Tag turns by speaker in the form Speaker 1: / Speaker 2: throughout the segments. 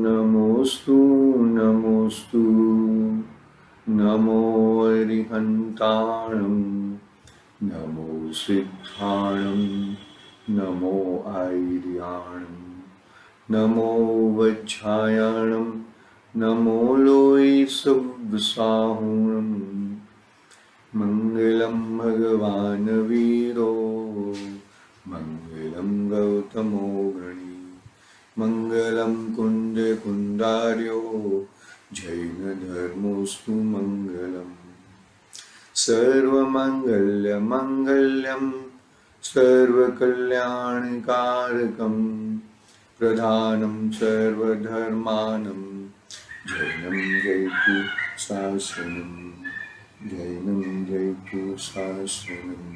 Speaker 1: नमोस्तु नमोस्तु नमो अरिहन्ताणं नमो सिद्धाणं नमो आयर्याणं नमो वज्रायणं नमो लोय सव्साहुणं मंगलम भगवान वीरो मंगलम गौतमो गणी मंगलम कुंज कुंडार्यो जैन धर्मोस्तु मंगलम सर्वमंगल्य मंगल्यम सर्वकल्याणकारकम प्रधानम सर्वधर्मानं जैनं जयतु शासनम जैनं जयतु शासनम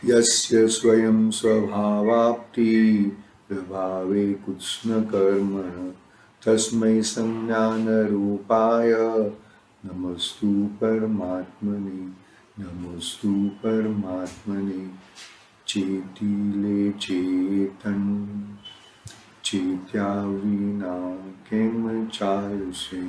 Speaker 1: यस्य स्वयं स्वभावाप्ति प्रभावे कुत्स्न कर्मण तस्मै संज्ञानरूपाय नमस्तु परमात्मने नमस्तु परमात्मने चेतिले चेतन चेत्या विना किम चालसे।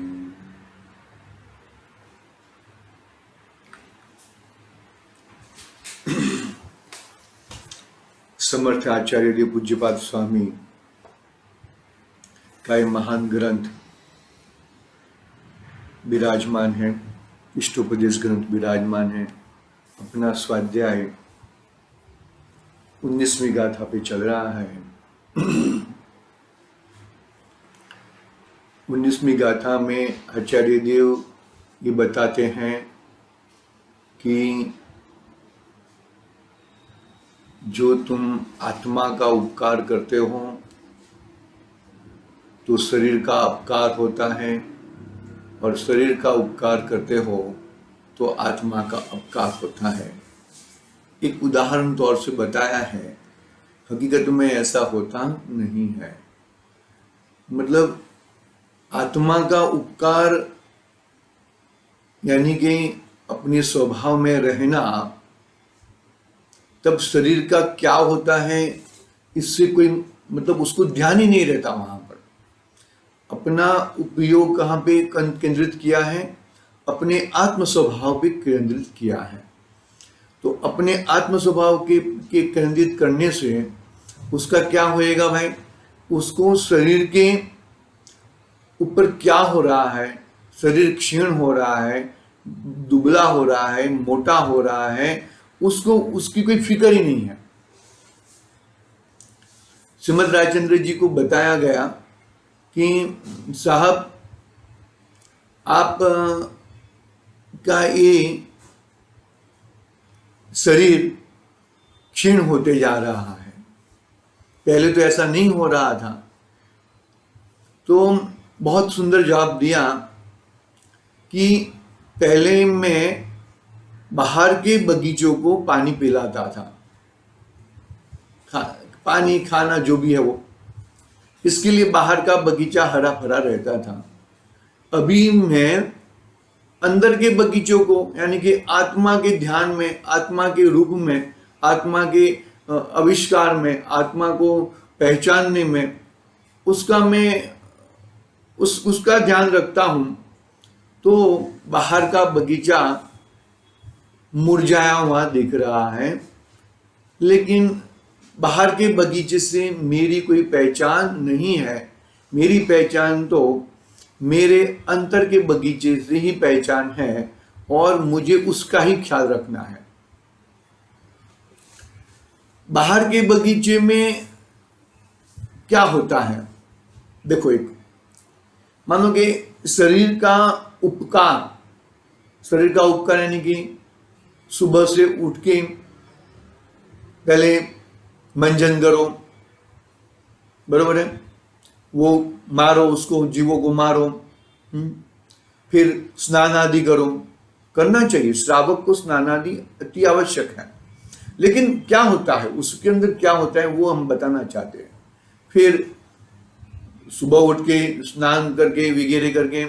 Speaker 1: समर्थ आचार्य देव पूज्यपाद स्वामी का एक महान ग्रंथ विराजमान है, इष्टोपदेश ग्रंथ विराजमान है। अपना स्वाध्याय 19वीं गाथा पे चल रहा है। 19वीं गाथा में आचार्य देव ये बताते हैं कि जो तुम आत्मा का उपकार करते हो तो शरीर का अपकार होता है, और शरीर का उपकार करते हो तो आत्मा का अपकार होता है। एक उदाहरण तौर से बताया है, हकीकत में ऐसा होता नहीं है। मतलब आत्मा का उपकार यानी कि अपने स्वभाव में रहना, तब शरीर का क्या होता है इससे कोई मतलब उसको ध्यान ही नहीं रहता। वहां पर अपना उपयोग कहाँ पे केंद्रित किया है, अपने आत्म स्वभाव पे केंद्रित किया है। तो अपने आत्म स्वभाव के केंद्रित करने से उसका क्या होएगा भाई, उसको शरीर के ऊपर क्या हो रहा है, शरीर क्षीण हो रहा है, दुबला हो रहा है, मोटा हो रहा है, उसको उसकी कोई फिक्र ही नहीं है। श्रीमद रायचंद्र जी को बताया गया कि साहब आप का ये शरीर क्षीण होते जा रहा है, पहले तो ऐसा नहीं हो रहा था। तो बहुत सुंदर जवाब दिया कि पहले मैं बाहर के बगीचों को पानी पिलाता था, पानी खाना जो भी है वो, इसके लिए बाहर का बगीचा हरा भरा रहता था। अभी मैं अंदर के बगीचों को यानी कि आत्मा के ध्यान में, आत्मा के रूप में, आत्मा के आविष्कार में, आत्मा को पहचानने में, उसका मैं उसका ध्यान रखता हूं। तो बाहर का बगीचा मुरझाया हुआ दिख रहा है, लेकिन बाहर के बगीचे से मेरी कोई पहचान नहीं है। मेरी पहचान तो मेरे अंतर के बगीचे से ही पहचान है, और मुझे उसका ही ख्याल रखना है। बाहर के बगीचे में क्या होता है, देखो, एक मानो कि शरीर का उपकार यानी कि सुबह से उठ के पहले मंजन करो, बरोबर है, वो मारो, उसको जीवों को मारो, फिर स्नान आदि करो, करना चाहिए। श्रावक को स्नान आदि अति आवश्यक है। लेकिन क्या होता है, उसके अंदर क्या होता है वो हम बताना चाहते हैं। फिर सुबह उठ के स्नान करके वगैरह करके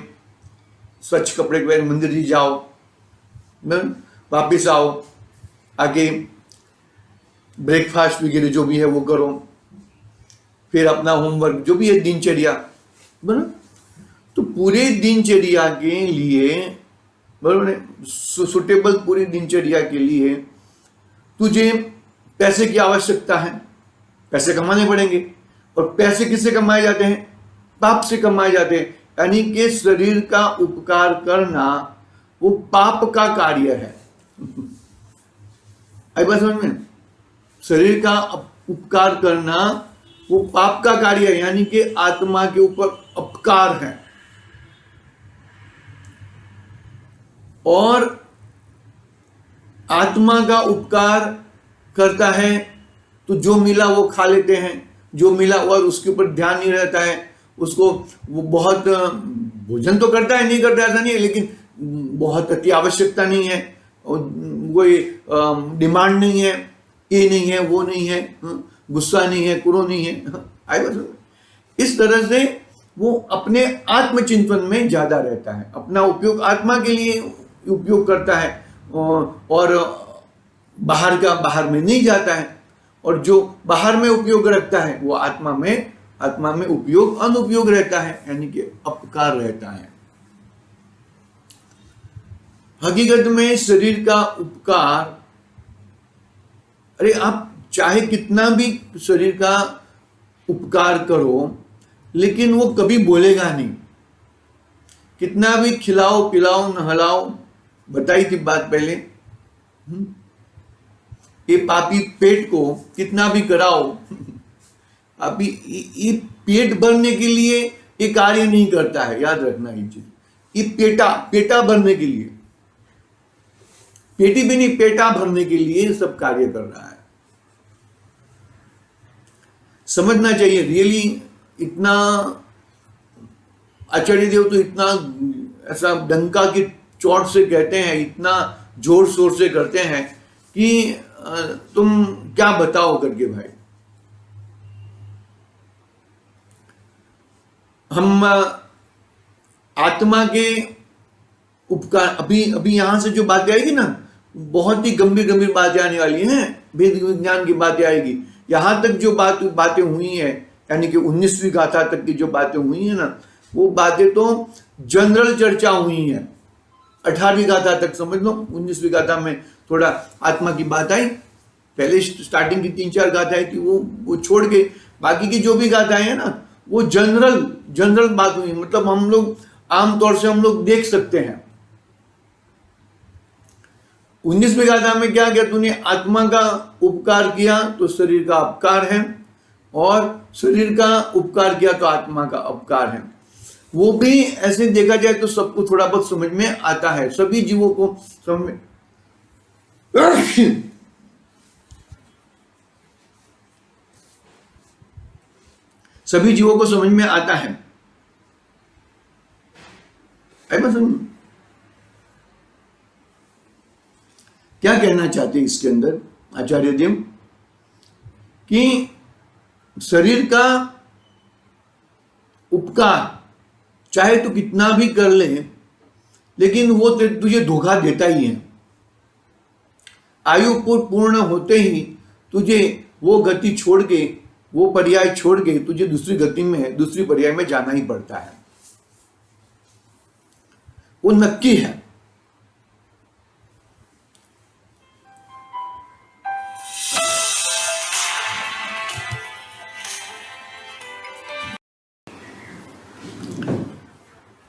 Speaker 1: स्वच्छ कपड़े के मंदिर जी जाओ, वापिस आओ, आके ब्रेकफास्ट वगैरह जो भी है वो करो, फिर अपना होमवर्क, जो भी है दिनचर्या, बराबर। तो पूरे दिनचर्या के लिए, बराबर, सुटेबल पूरी दिनचर्या के लिए तुझे पैसे की आवश्यकता है, पैसे कमाने पड़ेंगे। और पैसे किससे कमाए जाते हैं? पाप से कमाए जाते हैं। यानी कि शरीर का उपकार करना वो पाप का कार्य है। आई बात समझ में? शरीर का उपकार करना वो पाप का कार्य है, यानी कि आत्मा के ऊपर अपकार है। और आत्मा का उपकार करता है तो जो मिला वो खा लेते हैं, जो मिला और उसके ऊपर ध्यान नहीं रहता है, उसको वो बहुत भोजन तो करता है, नहीं करता ऐसा नहीं है, लेकिन बहुत अति आवश्यकता नहीं है, कोई डिमांड नहीं है, ये नहीं है, वो नहीं है, गुस्सा नहीं है, क्रोध नहीं है। आई बात? इस तरह से वो अपने आत्मचिंतन में ज्यादा रहता है, अपना उपयोग आत्मा के लिए उपयोग करता है, और बाहर में नहीं जाता है। और जो बाहर में उपयोग रखता है वो आत्मा में उपयोग अनुपयोग रहता है, यानी कि अपकार रहता है। हकीकत में शरीर का उपकार, अरे आप चाहे कितना भी शरीर का उपकार करो, लेकिन वो कभी बोलेगा नहीं। कितना भी खिलाओ पिलाओ नहलाओ, बताई थी बात पहले, ये पापी पेट को कितना भी कराओ, अभी ये पेट भरने के लिए ये कार्य नहीं करता है। याद रखना ये चीज, ये पेटा भरने के लिए, पेटी भी नहीं, पेटा भरने के लिए सब कार्य कर रहा है। समझना चाहिए रियली। इतना आचार्य देव तो इतना ऐसा डंका की चोट से कहते हैं, इतना जोर शोर से करते हैं कि तुम क्या बताओ करके भाई। हम आत्मा के उपकार, अभी यहां से जो बातें आएगी ना, बहुत ही गंभीर बातें आने वाली हैं, वेद विज्ञान की बातें आएगी। यहां तक जो बातें हुई हैं, यानी कि 19वीं गाथा तक की जो बातें हुई हैं ना, वो बातें तो जनरल चर्चा हुई हैं। 18वीं गाथा तक समझ लो, 19वीं गाथा में थोड़ा आत्मा की बात आई, पहले स्टार्टिंग की 3-4 गाथाएं थी वो छोड़ के बाकी की जो भी गाथाएं हैं ना, वो जनरल बात हुई। मतलब हम लोग आमतौर से हम लोग देख सकते हैं। 19वीं गाथा में क्या किया? तूने आत्मा का उपकार किया तो शरीर का अपकार है, और शरीर का उपकार किया तो आत्मा का अपकार है। वो भी ऐसे देखा जाए तो सबको थोड़ा बहुत समझ में आता है, सभी जीवों को समझ में सभी जीवों को समझ में आता है। क्या कहना चाहते हैं इसके अंदर आचार्य देव? कि शरीर का उपकार चाहे तो कितना भी कर ले, लेकिन वो तुझे धोखा देता ही है। आयु पूर्ण होते ही तुझे वो गति छोड़ के, वो पर्याय छोड़ के तुझे दूसरी पर्याय में जाना ही पड़ता है। वो नक्की है।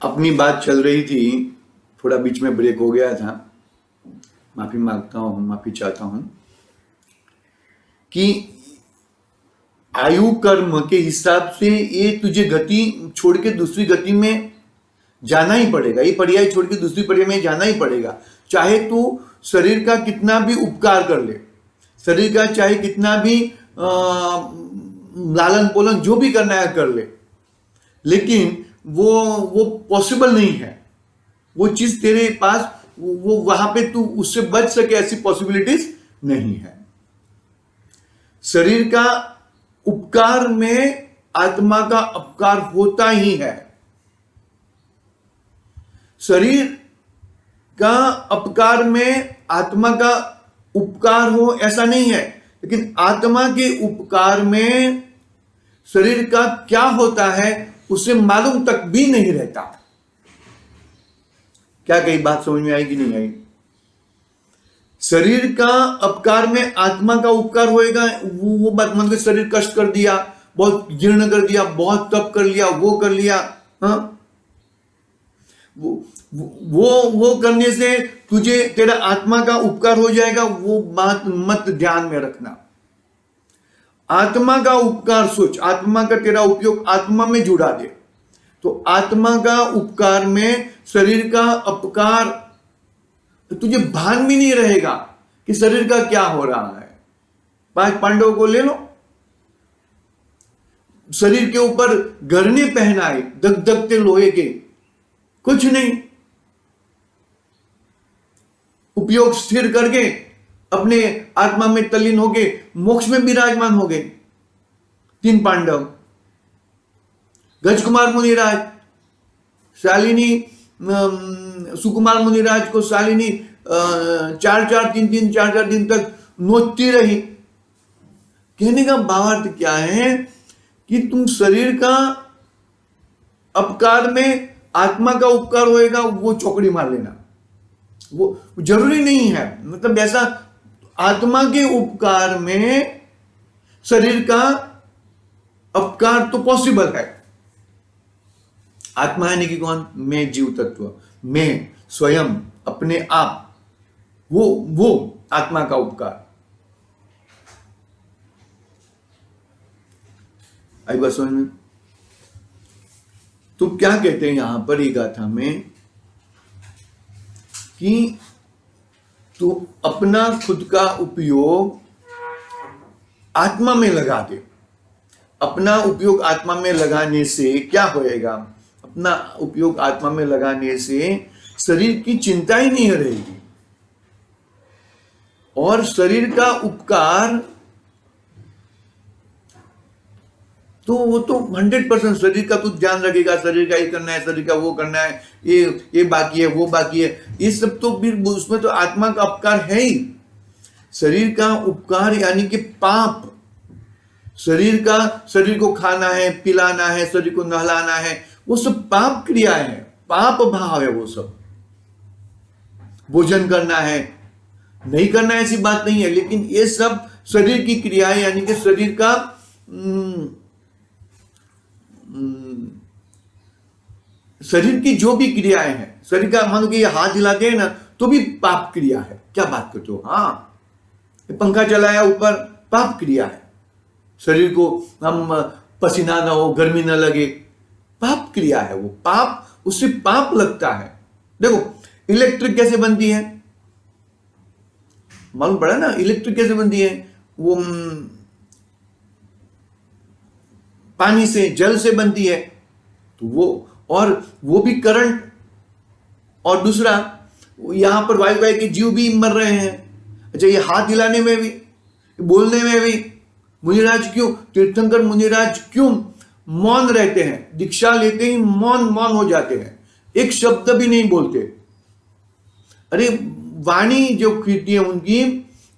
Speaker 1: अपनी बात चल रही थी, थोड़ा बीच में ब्रेक हो गया था, माफी मांगता हूं, माफी चाहता हूं कि आयु कर्म के हिसाब से ये तुझे गति छोड़ के दूसरी गति में जाना ही पड़ेगा। ये पर्याय छोड़ के दूसरी पर्याय में जाना ही पड़ेगा। चाहे तू शरीर का कितना भी उपकार कर ले, शरीर का चाहे कितना भी लालन पोलन जो भी करना है कर ले, लेकिन वो पॉसिबल नहीं है। वो चीज तेरे पास, वो वहां पे तू उससे बच सके, ऐसी पॉसिबिलिटीज नहीं है। शरीर का उपकार में आत्मा का अपकार होता ही है। शरीर का अपकार में आत्मा का उपकार हो ऐसा नहीं है, लेकिन आत्मा के उपकार में शरीर का क्या होता है उसे मालूम तक भी नहीं रहता। क्या कही बात समझ में आई कि नहीं आई? शरीर का अपकार में आत्मा का उपकार होएगा, वो बात मान के शरीर कष्ट कर दिया, बहुत जीर्ण कर दिया, बहुत तप कर लिया, वो कर लिया, हाँ, वो करने से तुझे तेरा आत्मा का उपकार हो जाएगा, वो बात मत ध्यान में रखना। आत्मा का उपकार सोच, आत्मा का तेरा उपयोग आत्मा में जुड़ा दे, तो आत्मा का उपकार में शरीर का अपकार तो तुझे भान भी नहीं रहेगा कि शरीर का क्या हो रहा है। 5 पांडवों को ले लो, शरीर के ऊपर गरने पहनाए दगदगते लोहे के, कुछ नहीं, उपयोग स्थिर करके अपने आत्मा में तल्लीन हो गए, मोक्ष में विराजमान हो गए 3 पांडव। गजकुमार मुनिराज, शालिनी, सुकुमार मुनिराज को शालिनी 4-4 दिन तक नोचती रही। कहने का भावार्थ क्या है कि तुम शरीर का अपकार में आत्मा का उपकार होएगा, वो चौकड़ी मार लेना, वो जरूरी नहीं है। मतलब ऐसा आत्मा के उपकार में शरीर का अपकार तो पॉसिबल है। आत्मा यानी कि कौन? मैं, जीव तत्व, मैं स्वयं, अपने आप, वो आत्मा का उपकार। आई बात समझ में? तो क्या कहते हैं यहां पर ये गाथा में कि तू अपना खुद का उपयोग आत्मा में लगा दे। अपना उपयोग आत्मा में लगाने से क्या होएगा? अपना उपयोग आत्मा में लगाने से शरीर की चिंता ही नहीं रहेगी, और शरीर का उपकार तो वो तो 100% शरीर का तू ध्यान रखेगा, शरीर का ये करना है, शरीर का वो करना है, ये बाकी है, वो बाकी है, ये सब तो फिर उसमें तो आत्मा का उपकार है ही। शरीर का उपकार यानी कि पाप, शरीर को खाना है, पिलाना है, शरीर को नहलाना है, वो सब पाप क्रियाएं हैं, पाप भाव है वो सब। भोजन करना है, नहीं करना ऐसी बात नहीं है, लेकिन ये सब शरीर की क्रियाएं यानी कि शरीर का शरीर की जो भी क्रियाएं हैं, शरीर का मान लो कि ये हाथ हिलाते हैं ना तो भी पाप क्रिया है। क्या बात करते हो? हाँ, पंखा चलाया ऊपर, पाप क्रिया है। शरीर को हम पसीना ना हो, गर्मी ना लगे, पाप क्रिया है वो, पाप, उससे पाप लगता है। देखो इलेक्ट्रिक कैसे बनती है, मालूम पड़ा ना? इलेक्ट्रिक कैसे बनती है? वो पानी से, जल से बनती है, तो वो भी करंट। और दूसरा, यहां पर वायु के जीव भी मर रहे हैं। अच्छा, ये हाथ हिलाने में भी, बोलने में भी मुनिराज क्यों, तीर्थंकर मुनिराज क्यों मौन रहते हैं? दीक्षा लेते ही मौन हो जाते हैं, एक शब्द भी नहीं बोलते। अरे वाणी जो कीर्ति है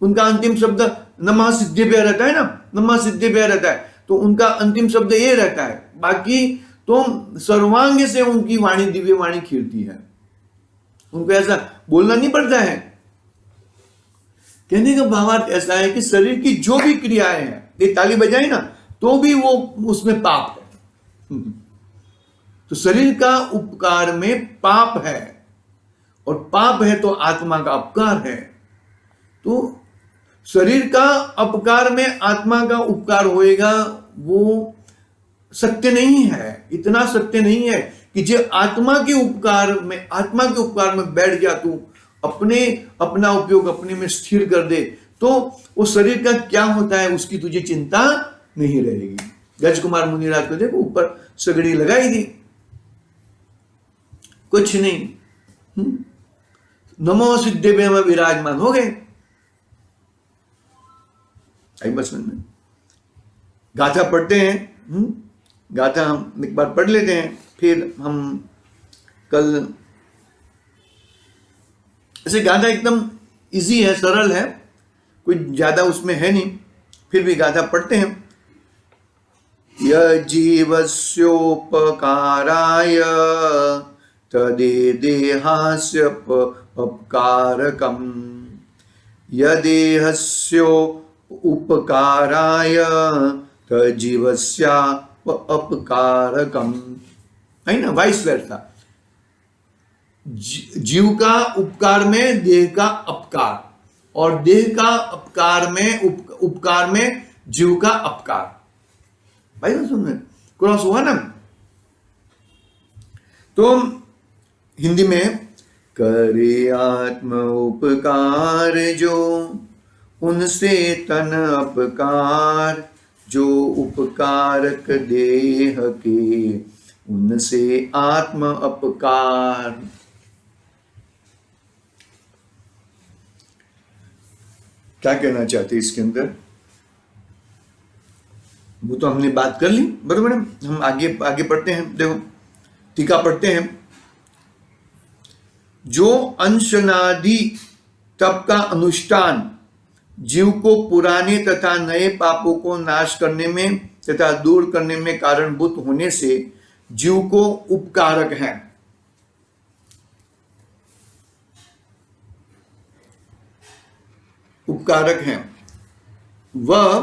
Speaker 1: उनका अंतिम शब्द नमः सिद्धेभ्यः रहता है ना, नमः सिद्धेभ्यः रहता है, तो उनका अंतिम शब्द ये रहता है। बाकी तो सर्वांग से उनकी वाणी, दिव्य वाणी खीरती है, उनको ऐसा बोलना नहीं पड़ता है। कहने का भावार्थ ऐसा है कि शरीर की जो भी क्रियाएं हैं, ये ताली बजाए ना तो भी वो उसमें पाप है। तो शरीर का उपकार में पाप है, और पाप है तो आत्मा का अपकार है। तो शरीर का अपकार में आत्मा का उपकार होएगा, वो सत्य नहीं है। इतना सत्य नहीं है कि जो आत्मा के उपकार में बैठ जा, तू अपना उपयोग अपने में स्थिर कर दे, तो वो शरीर का क्या होता है उसकी तुझे चिंता नहीं रहेगी। गजकुमार मुनिराज को देखो, ऊपर सगड़ी लगाई दी, कुछ नहीं, नमो सिद्धेभ्यः में विराजमान हो गए। आई बस में गाथा पढ़ते हैं, गाथा हम एक बार पढ़ लेते हैं, फिर हम कल, ऐसे गाथा एकदम इजी है, सरल है, कोई ज्यादा उसमें है नहीं, फिर भी गाथा पढ़ते हैं। यजीवस्योपकाराय तदेदेहास्य अपकारकम् यदेहस्य उपकाराय तजीवस्या अपकारकम्, है ना, वाइस वर्सा। जीव का उपकार में देह का अपकार, और देह का अपकार में उपकार में जीव का अपकार। भाई ना, सुन क्रॉस हुआ ना। तो हिंदी में करे आत्म उपकार जो उनसे तन अपकार, जो उपकारक देह के उनसे आत्म अपकार। क्या कहना चाहते इसके अंदर? वो तो हमने बात कर ली, बराबर है। हम आगे आगे पढ़ते हैं, देखो टीका पढ़ते हैं। जो अंशनादि तप का अनुष्ठान जीव को पुराने तथा नए पापों को नाश करने में तथा दूर करने में कारणभूत होने से जीव को उपकारक है। उपकारक हैं वह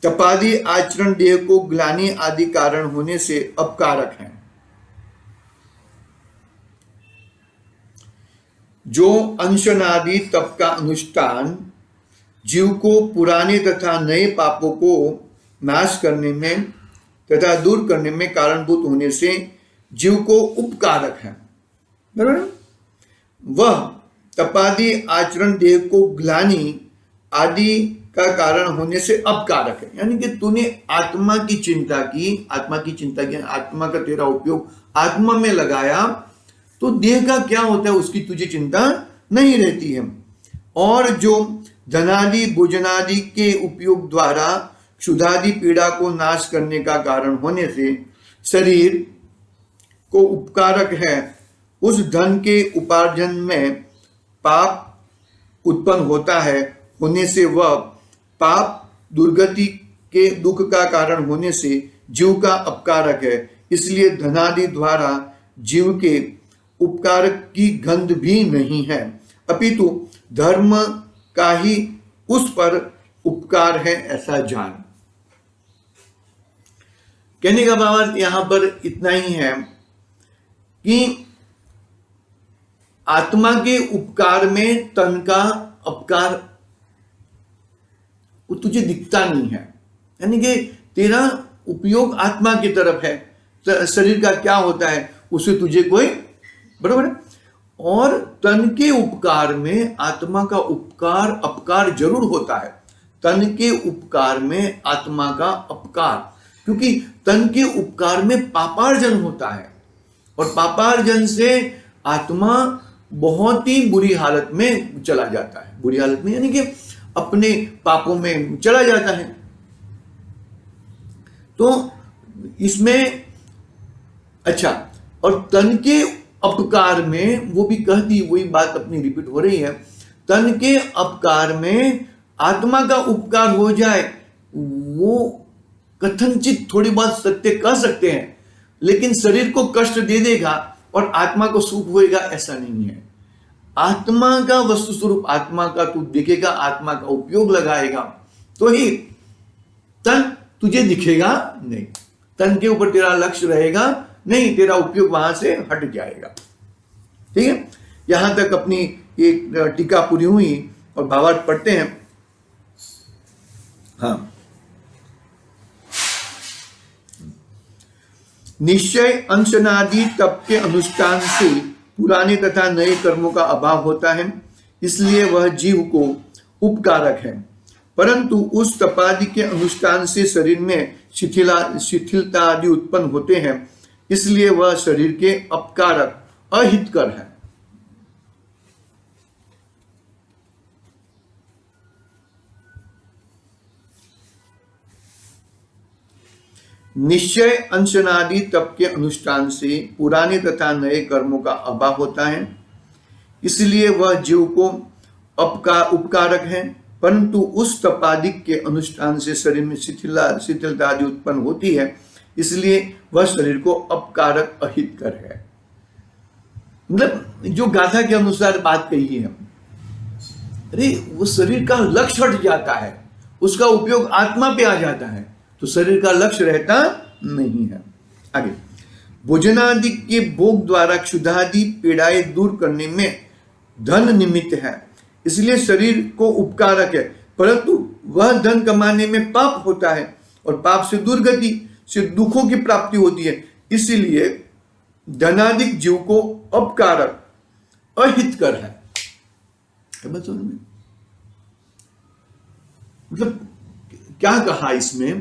Speaker 1: तपादि आचरण देह को ग्लानि आदि कारण होने से अपकारक हैं। जो अंशनादि तप का अनुष्ठान जीव को पुराने तथा नए पापों को नाश करने में तथा दूर करने में कारणभूत होने से जीव को उपकारक है, बराबर। वह तपादि आचरण देह को ग्लानि आदि का कारण होने से अपकारक है। यानी कि तूने आत्मा की चिंता की, आत्मा का तेरा उपयोग आत्मा में लगाया, तो देह का क्या होता है उसकी तुझे चिंता नहीं रहती है। और जो धनादि भोजनादि के उपयोग द्वारा क्षुधादि पीड़ा को नाश करने का कारण होने से शरीर को उपकारक है, उस धन के उपार्जन में पाप उत्पन्न होता है, होने से वह पाप दुर्गति के दुख का कारण होने से जीव का अपकारक है। इसलिए धनादि द्वारा जीव के उपकारक की गंध भी नहीं है, अपितु धर्म का ही उस पर उपकार है, ऐसा जान। कहने का भाव यहां पर इतना ही है कि आत्मा के उपकार में तन का अपकार तुझे दिखता नहीं है। यानी कि तेरा उपयोग आत्मा की तरफ है, शरीर का क्या होता है उसे तुझे कोई, बराबर है। और तन के उपकार में आत्मा का उपकार अपकार जरूर होता है। तन के उपकार में आत्मा का अपकार, क्योंकि तन के उपकार में पापार्जन होता है, और पापार्जन से आत्मा बहुत ही बुरी हालत में चला जाता है। बुरी हालत में यानी कि अपने पापों में चला जाता है। तो इसमें अच्छा, और तन के अपकार में वो भी कह दी, वही बात अपनी रिपीट हो रही है। तन के अपकार में आत्मा का उपकार हो जाए, वो कथनचित थोड़ी बात सत्य कह सकते हैं, लेकिन शरीर को कष्ट दे देगा और आत्मा को सुख होएगा, ऐसा नहीं है। आत्मा का वस्तु स्वरूप आत्मा का तू देखेगा, आत्मा का उपयोग लगाएगा तो ही तन तुझे दिखेगा नहीं, तन के ऊपर तेरा लक्ष्य रहेगा नहीं, तेरा उपयोग वहां से हट जाएगा। ठीक है, यहां तक अपनी एक टीका पूरी हुई और भावार्थ पढ़ते हैं। हाँ, निश्चय अंशनादि तप के अनुष्ठान से पुराने तथा नए कर्मों का अभाव होता है, इसलिए वह जीव को उपकारक है। परंतु उस तपादि के अनुष्ठान से शरीर में शिथिलता आदि उत्पन्न होते हैं, इसलिए वह शरीर के अपकारक अहितकर है। निश्चय अंशनादि तप के अनुष्ठान से पुराने तथा नए कर्मों का अभाव होता है, इसलिए वह जीव को उपकारक है। परंतु उस तपादिक के अनुष्ठान से शरीर में शिथिलता आदि उत्पन्न होती है, इसलिए वह शरीर को अपकारक अहितकर है। मतलब जो गाथा के अनुसार बात कही है, अरे वो शरीर का लक्ष्य हट जाता है, उसका उपयोग आत्मा पे आ जाता है, तो शरीर का लक्ष्य रहता नहीं है। आगे, भोजनादि के भोग द्वारा क्षुधादि पीड़ाएं दूर करने में धन निमित्त है, इसलिए शरीर को उपकारक है, परंतु वह धन कमाने में पाप होता है और पाप से दुर्गति से दुखों की प्राप्ति होती है, इसलिए धनादिक जीव को अपकारक अहितकर है। मतलब क्या कहा इसमें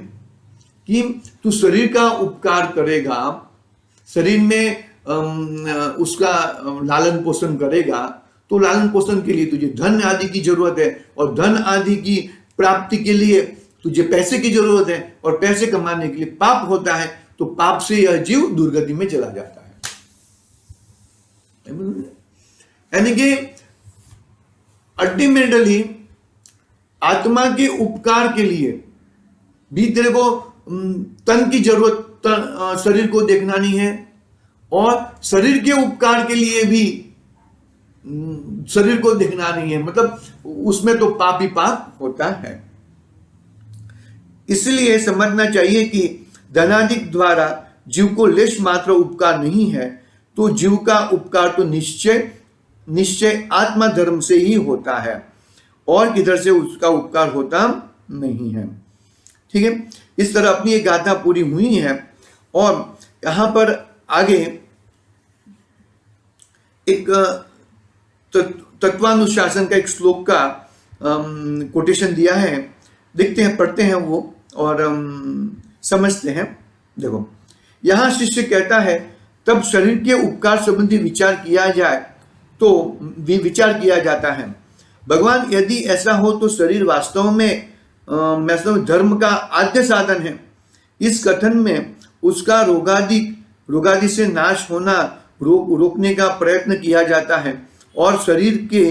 Speaker 1: कि तू शरीर का उपकार करेगा, शरीर में उसका लालन पोषण करेगा, तो लालन पोषण के लिए तुझे धन आदि की जरूरत है, और धन आदि की प्राप्ति के लिए तुझे पैसे की जरूरत है, और पैसे कमाने के लिए पाप होता है, तो पाप से यह जीव दुर्गति में चला जाता है। यानी कि अल्टीमेटली आत्मा के उपकार के लिए भी तेरे को तन की जरूरत, शरीर को देखना नहीं है, और शरीर के उपकार के लिए भी शरीर को देखना नहीं है, मतलब उसमें तो पाप ही पाप होता है। इसलिए समझना चाहिए कि धनादिक द्वारा जीव को लेश मात्र उपकार नहीं है, तो जीव का उपकार तो निश्चय आत्मा धर्म से ही होता है, और किधर से उसका उपकार होता नहीं है। ठीक है, इस तरह अपनी एक गाथा पूरी हुई है, और यहां पर आगे एक तत्वानुशासन का एक श्लोक का कोटेशन दिया है, देखते हैं, पढ़ते हैं वो और समझते हैं। देखो, यहां शिष्य कहता है, तब शरीर के उपकार संबंधी विचार किया जाए तो विचार किया जाता है, भगवान यदि ऐसा हो तो शरीर वास्तव में धर्म का आद्य साधन है। इस कथन में उसका रोगादि से नाश होना रोकने का प्रयत्न किया जाता है, और शरीर के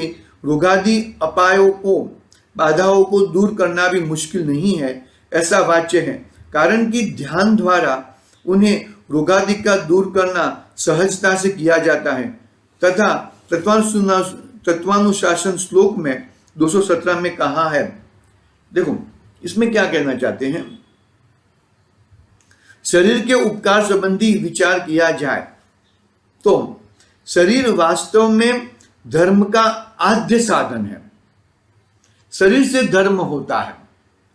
Speaker 1: रोगादि अपायों को, बाधाओं को दूर करना भी मुश्किल नहीं है, ऐसा वाच्य है। कारण कि ध्यान द्वारा उन्हें रोगादि का दूर करना सहजता से किया जाता है, तथा तत्वानुशासन श्लोक में 217 में कहा है। देखो, इसमें क्या कहना चाहते हैं, शरीर के उपकार संबंधी विचार किया जाए तो शरीर वास्तव में धर्म का आद्य साधन है। शरीर से धर्म होता है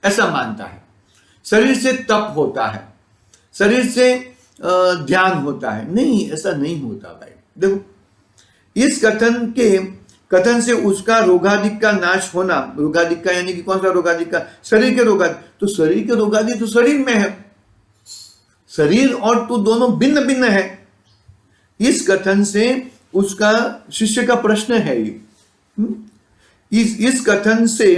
Speaker 1: ऐसा मानता है, शरीर से तप होता है, शरीर से ध्यान होता है। नहीं, ऐसा नहीं होता भाई। देखो, इस कथन से उसका रोगादिक का नाश होना, रोगादिक का यानी कि कौन सा रोगादिक का, शरीर के रोगादि, तो शरीर के रोगादि तो शरीर में है, शरीर और तू दोनों भिन्न भिन्न है। इस कथन से उसका शिष्य का प्रश्न है ये, इस कथन से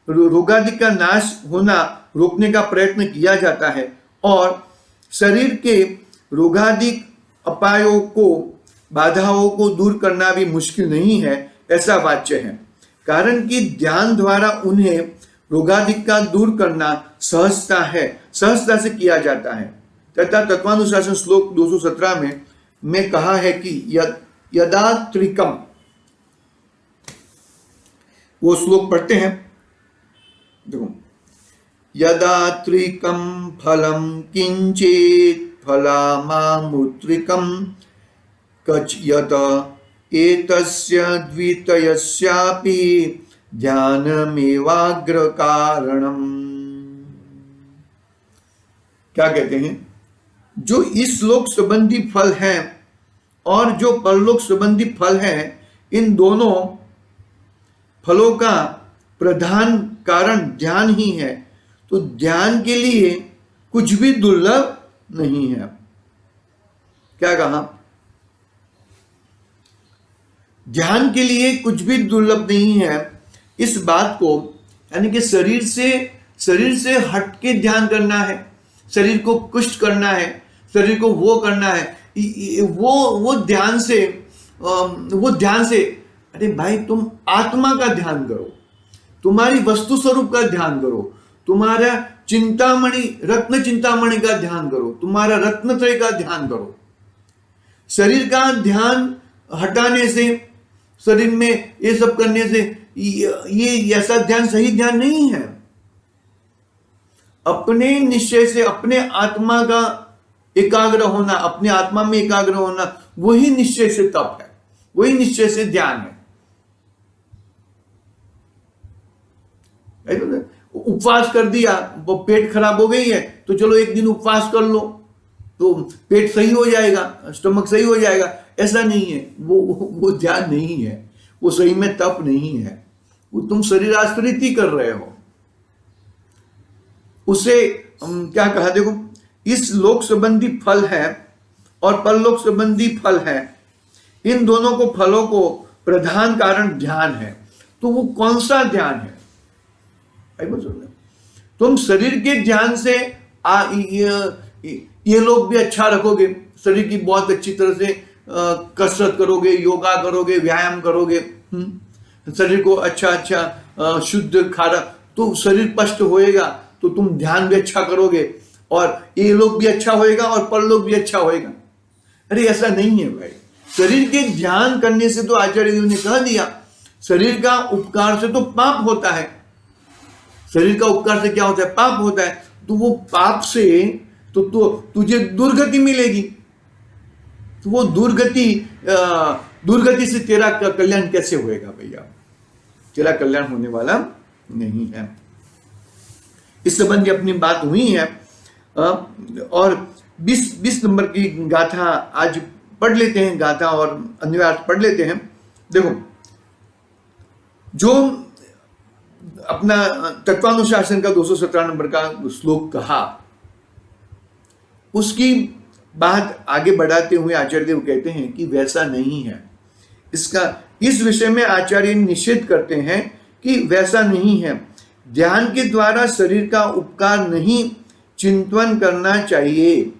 Speaker 1: रोगादि का नाश होना रोकने का प्रयत्न किया जाता है, और शरीर के रोगादिक अपायों को, बाधाओं को दूर करना भी मुश्किल नहीं है, ऐसा वाच्य है। कारण कि ध्यान द्वारा उन्हें रोगादिक का दूर करना सहजता से किया जाता है। तथा तत्वानुशासन श्लोक 217 में कहा है कि यदा त्रिकम, वो श्लोक पढ़ते हैं। देखो, यदा त्रिकम फलम किंचित फलामामुत्रिकम कच्यत एतस्य द्वितयस्यापि ध्यानमेवाग्र कारणम। क्या कहते हैं, जो इस लोक संबंधी फल है और जो परलोक संबंधी फल है, इन दोनों फलों का प्रधान कारण ध्यान ही है, तो ध्यान के लिए कुछ भी दुर्लभ नहीं है। क्या कहा, ध्यान के लिए कुछ भी दुर्लभ नहीं है। इस बात को, यानी कि शरीर से हट के ध्यान करना है, शरीर को कुष्ट करना है, शरीर को वो करना है, वो ध्यान से, अरे भाई तुम आत्मा का ध्यान करो, तुम्हारी वस्तु स्वरूप का ध्यान करो, तुम्हारा चिंतामणि, रत्न चिंतामणि का ध्यान करो, तुम्हारा रत्नत्रय का ध्यान करो। शरीर का ध्यान हटाने से, शरीर में ये सब करने से ये ऐसा ध्यान सही ध्यान नहीं है। अपने निश्चय से अपने आत्मा का एकाग्र होना, अपने आत्मा में एकाग्र होना, वही निश्चय से तप है, वही निश्चय से ध्यान है। उपवास कर दिया, वो पेट खराब हो गई है तो चलो एक दिन उपवास कर लो तो पेट सही हो जाएगा, स्टमक सही हो जाएगा। ऐसा नहीं है, वो ध्यान नहीं है, वो सही में तप नहीं है, वो तुम शरीर आश्रित ही कर रहे हो। उसे क्या कहा, देखो, इस लोक संबंधी फल है और परलोक संबंधी फल है, इन दोनों को फलों को प्रधान कारण ध्यान है। तो वो कौन सा ध्यान है? तुम शरीर के ध्यान से ये लोग भी अच्छा रखोगे, शरीर की बहुत अच्छी तरह से कसरत करोगे, योगा करोगे, व्यायाम करोगे, शरीर को अच्छा शुद्ध खारा, तो शरीर स्पष्ट होएगा तो तुम ध्यान भी अच्छा करोगे और ये लोग भी अच्छा होएगा और परलोक भी अच्छा होएगा। अरे ऐसा नहीं है भाई। शरीर के ध्यान करने से तो आचार्य देव ने कह दिया, शरीर का उपकार से तो पाप होता है। शरीर का उपकार से क्या होता है? पाप होता है। तो वो पाप से तो तुझे दुर्गति मिलेगी। तो वो दुर्गति से तेरा कल्याण कैसे होएगा भैया? तेरा कल्याण होने वाला नहीं है। इस संबंधी अपनी बात हुई है। और 20 नंबर की गाथा आज पढ़ लेते हैं, गाथा और अन्वय पढ़ लेते हैं। देखो, जो अपना तत्वानुशासन का 217 नंबर का श्लोक कहा, उसकी बात आगे बढ़ाते हुए आचार्य देव कहते हैं कि वैसा नहीं है। इस विषय में आचार्य निषेध करते हैं कि वैसा नहीं है। ध्यान के द्वारा शरीर का उपकार नहीं चिंतन करना चाहिए।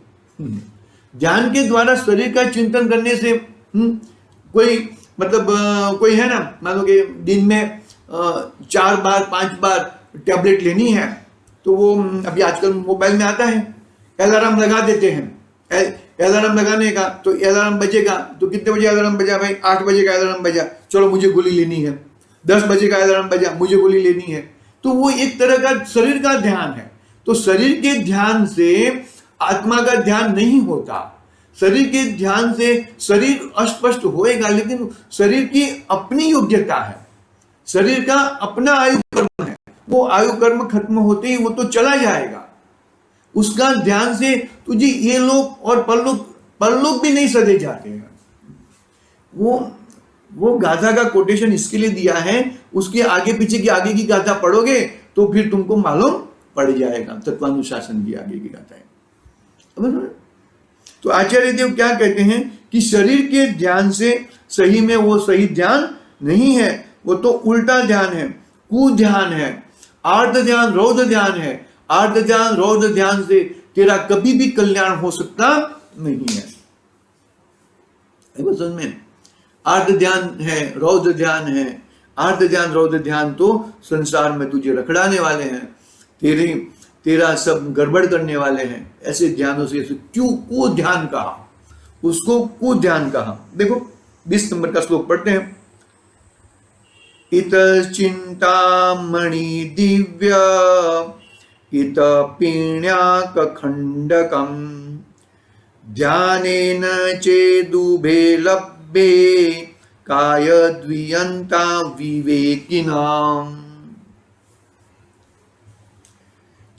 Speaker 1: ध्यान के द्वारा शरीर का चिंतन करने से कोई कोई है ना, मान लो कि दिन में 4 बार 5 बार टैबलेट लेनी है, तो वो अभी आजकल मोबाइल में आता है, अलार्म लगा देते हैं। अलार्म लगाने का तो अलार्म बजेगा, तो कितने बजे अलार्म बजा भाई? 8 बजे का अलार्म बजा, चलो मुझे गोली लेनी है। 10 बजे का अलार्म बजा, मुझे गोली लेनी है। तो वो एक तरह का शरीर का ध्यान है। तो शरीर के ध्यान से आत्मा का ध्यान नहीं होता। शरीर के ध्यान से शरीर अस्पष्ट होएगा, लेकिन शरीर की अपनी योग्यता है, शरीर का अपना आयु कर्म है। वो आयु कर्म खत्म होते ही वो तो चला जाएगा। उसका ध्यान से तुझे ये लोग और परलोक भी नहीं सजे जाते हैं। वो गाथा का कोटेशन इसके लिए दिया है, उसके आगे पीछे की आगे की गाथा पढ़ोगे तो फिर तुमको मालूम पड़ जाएगा तत्वानुशासन की आगे की गाथा है। तो आचार्य देव क्या कहते हैं कि शरीर के ध्यान से सही में वो सही ध्यान नहीं है, वो तो उल्टा ध्यान है, कुध्यान है, आर्ध ध्यान, रौद्र ध्यान है। आर्ध ध्यान, रौद्र ध्यान से तेरा कभी भी कल्याण हो सकता नहीं है। समझ में? आर्ध ध्यान है, रौद्र ध्यान है। आर्ध ध्यान, रौद्र ध्यान तो संसार में तुझे रखड़ाने वाले हैं, तेरा सब गड़बड़ करने वाले हैं। ऐसे ध्यानों से क्यों को ध्यान कहा, उसको को ध्यान कहा। देखो 20 नंबर का श्लोक पढ़ते हैं। इत चिंतामणि दिव्य इत पीण्याक खंडकम ध्यानेन चेदुभे लभ्ये काय द्वियंता विवेकिनाम।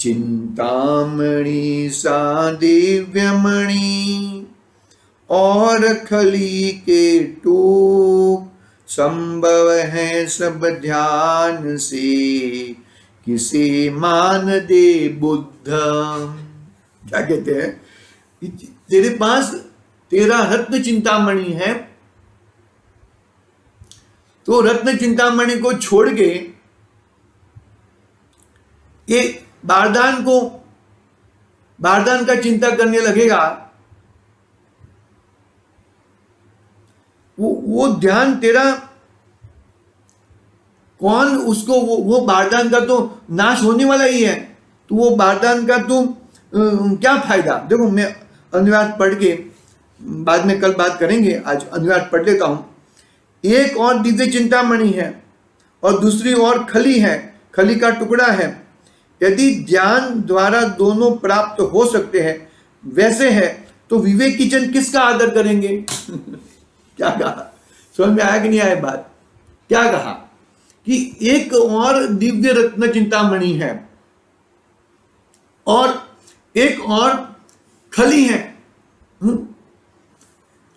Speaker 1: चिंतामणि सा दिव्यमणि और खली के टूक संभव है सब ध्यान से, किसे मान दे बुद्ध। क्या कहते हैं? तेरे पास तेरा रत्न चिंतामणि है, तो रत्न चिंतामणि को छोड़ के ये बारदान का चिंता करने लगेगा, वो ध्यान तेरा कौन उसको वो बारदान का तो नाश होने वाला ही है, तो वो बारदान का तो क्या फायदा। देखो मैं अनुवाद पढ़ के बाद में कल बात करेंगे, आज अनुवाद पढ़ लेता हूं। एक और दिव्य चिंतामणि है और दूसरी ओर खली है, खली का टुकड़ा है। यदि ध्यान द्वारा दोनों प्राप्त हो सकते हैं वैसे है तो विवेक की जन किसका आदर करेंगे? क्या कहा, समझ में आया कि नहीं आया बात? क्या कहा कि एक और दिव्य रत्न चिंतामणि है और एक और खली है।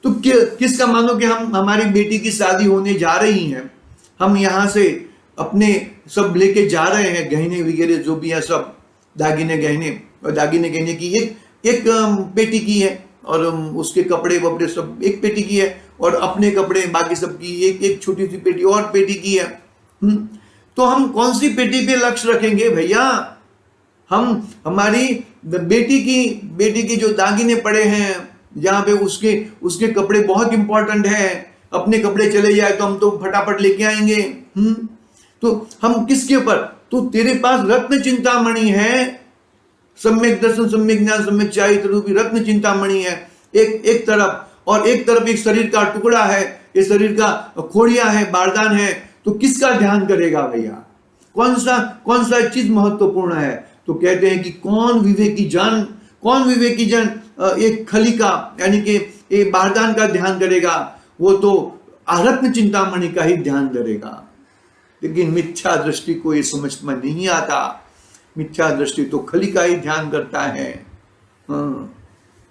Speaker 1: तो किसका मानो कि हम, हमारी बेटी की शादी होने जा रही है, हम यहां से अपने सब लेके जा रहे हैं, गहने वगैरह जो भी है सब, दागिने गहने, और दागिने गहने की एक पेटी की है और उसके कपड़े वपड़े सब एक पेटी की है, और अपने कपड़े बाकी सब की एक छोटी सी पेटी और पेटी की है। तो हम कौन सी पेटी पे लक्ष्य रखेंगे भैया? हम हमारी बेटी की जो दागिने पड़े हैं, जहाँ पे उसके कपड़े बहुत इंपॉर्टेंट है, अपने कपड़े चले जाए तो हम तो फटाफट लेके आएंगे। तो हम किसके ऊपर? तो तेरे पास रत्न चिंतामणि है, सम्यक दर्शन, सम्यक ज्ञान, सम्यक चारित्र रूपी रत्न चिंतामणि है एक तरफ, और एक तरफ एक शरीर का टुकड़ा है, ये शरीर का खोड़िया है, बारदान है। तो किसका ध्यान करेगा भैया? कौन सा चीज महत्वपूर्ण है? तो कहते हैं कि कौन विवेकी जन एक खली का यानी कि एक बारदान का ध्यान करेगा, वो तो रत्न चिंतामणि का ही ध्यान करेगा। लेकिन मिथ्या दृष्टि को ये समझ में नहीं आता। मिथ्या दृष्टि तो खली का ही ध्यान करता है।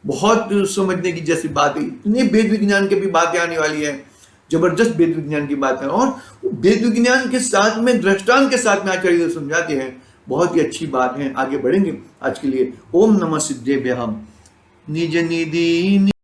Speaker 1: बहुत समझने की जैसी बात है। इतने वेद विज्ञान की भी बातें आने वाली है, जबरदस्त वेद विज्ञान की बात है, और वेद विज्ञान के साथ में दृष्टांत के साथ में आचार्य समझाते हैं। बहुत ही अच्छी बात है, आगे बढ़ेंगे। आज के लिए ओम नमः सिद्धेभ्यः निज निधि